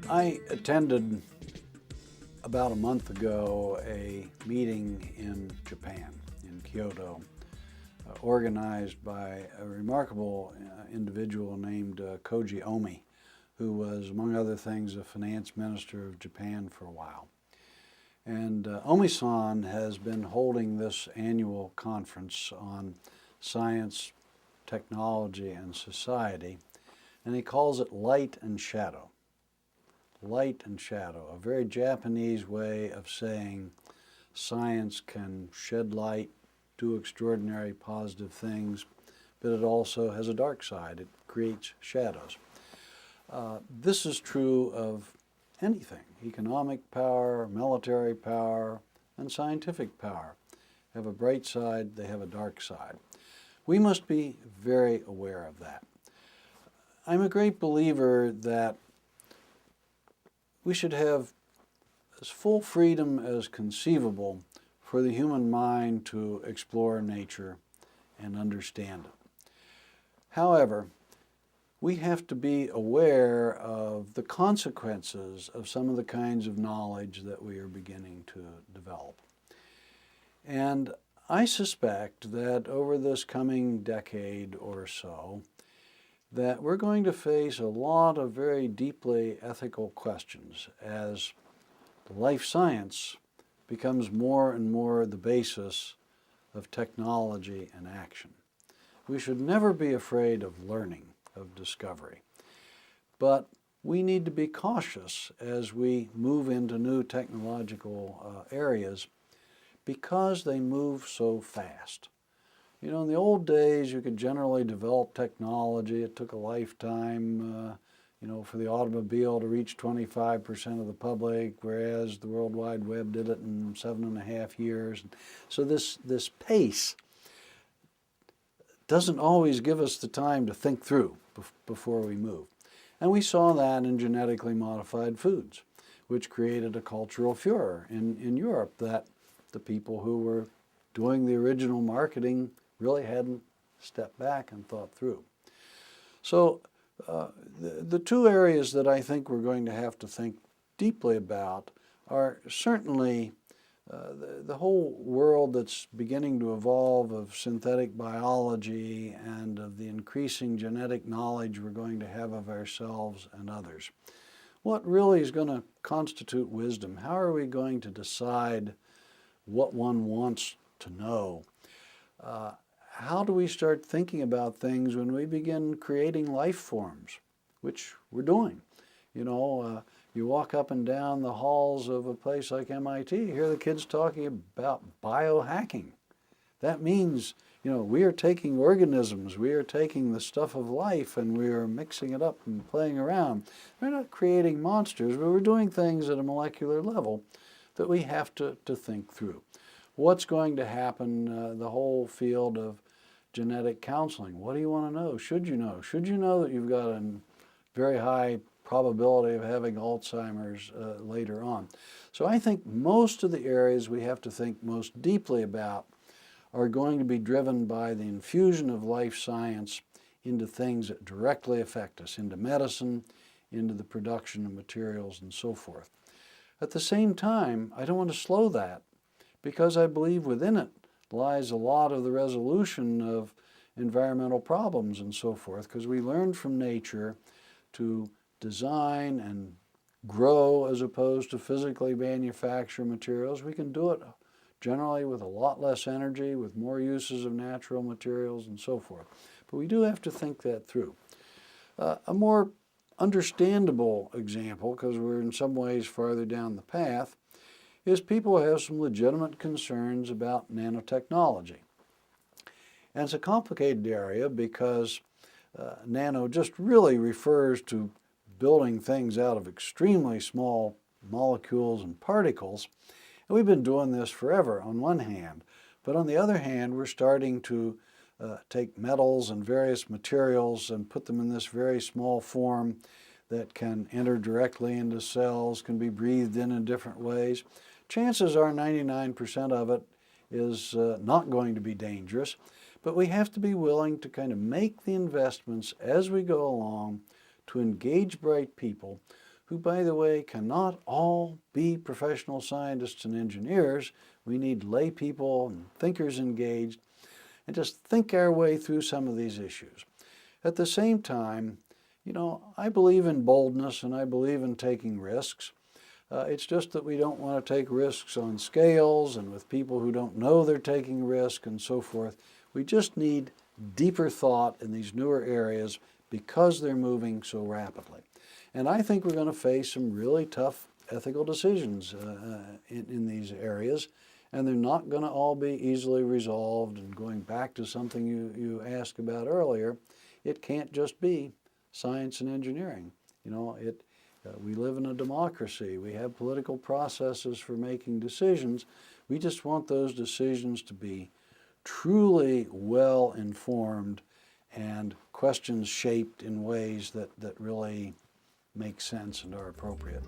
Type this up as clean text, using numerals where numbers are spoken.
I attended about a month ago a meeting in Japan, in Kyoto, organized by a remarkable individual named Koji Omi, who was, among other things, a finance minister of Japan for a while. And Omi-san has been holding this annual conference on science, technology, and society, and he calls it Light and Shadow. Light and shadow, a very Japanese way of saying science can shed light, do extraordinary positive things, but it also has a dark side. It creates shadows. This is true of anything. Economic power, military power, and scientific power have a bright side, they have a dark side. We must be very aware of that. I'm a great believer that we should have as full freedom as conceivable for the human mind to explore nature and understand it. However, we have to be aware of the consequences of some of the kinds of knowledge that we are beginning to develop. And I suspect that over this coming decade or so, that we're going to face a lot of very deeply ethical questions as life science becomes more and more the basis of technology and action. We should never be afraid of learning, of discovery, but we need to be cautious as we move into new technological areas because they move so fast. You know, in the old days, you could generally develop technology. It took a lifetime, for the automobile to reach 25% of the public, whereas the World Wide Web did it in 7.5 years. So this pace doesn't always give us the time to think through before we move. And we saw that in genetically modified foods, which created a cultural furor in Europe that the people who were doing the original marketing really hadn't stepped back and thought through. So the two areas that I think we're going to have to think deeply about are certainly the whole world that's beginning to evolve of synthetic biology and of the increasing genetic knowledge we're going to have of ourselves and others. What really is going to constitute wisdom? How are we going to decide what one wants to know? How do we start thinking about things when we begin creating life forms, which we're doing? You walk up and down the halls of a place like MIT, you hear the kids talking about biohacking. That means, we are taking organisms, we are taking the stuff of life, and we are mixing it up and playing around. We're not creating monsters, but we're doing things at a molecular level that we have to think through. What's going to happen, the whole field of genetic counseling? What do you want to know? Should you know? Should you know that you've got a very high probability of having Alzheimer's later on? So I think most of the areas we have to think most deeply about are going to be driven by the infusion of life science into things that directly affect us, into medicine, into the production of materials, and so forth. At the same time, I don't want to slow that, because I believe within it lies a lot of the resolution of environmental problems and so forth, because we learned from nature to design and grow as opposed to physically manufacture materials. We can do it generally with a lot less energy, with more uses of natural materials and so forth. But we do have to think that through. A more understandable example, because we're in some ways farther down the path, is people have some legitimate concerns about nanotechnology. And it's a complicated area because nano just really refers to building things out of extremely small molecules and particles. And we've been doing this forever on one hand. But on the other hand, we're starting to take metals and various materials and put them in this very small form that can enter directly into cells, can be breathed in different ways. Chances are 99% of it is not going to be dangerous, but we have to be willing to kind of make the investments as we go along to engage bright people who, by the way, cannot all be professional scientists and engineers. We need lay people and thinkers engaged, and just think our way through some of these issues. At the same time, I believe in boldness and I believe in taking risks. It's just that we don't want to take risks on scales and with people who don't know they're taking risk and so forth. We just need deeper thought in these newer areas because they're moving so rapidly. And I think we're going to face some really tough ethical decisions in these areas, and they're not going to all be easily resolved. And going back to something you asked about earlier, it can't just be science and engineering. We live in a democracy. We have political processes for making decisions. We just want those decisions to be truly well informed and questions shaped in ways that really make sense and are appropriate.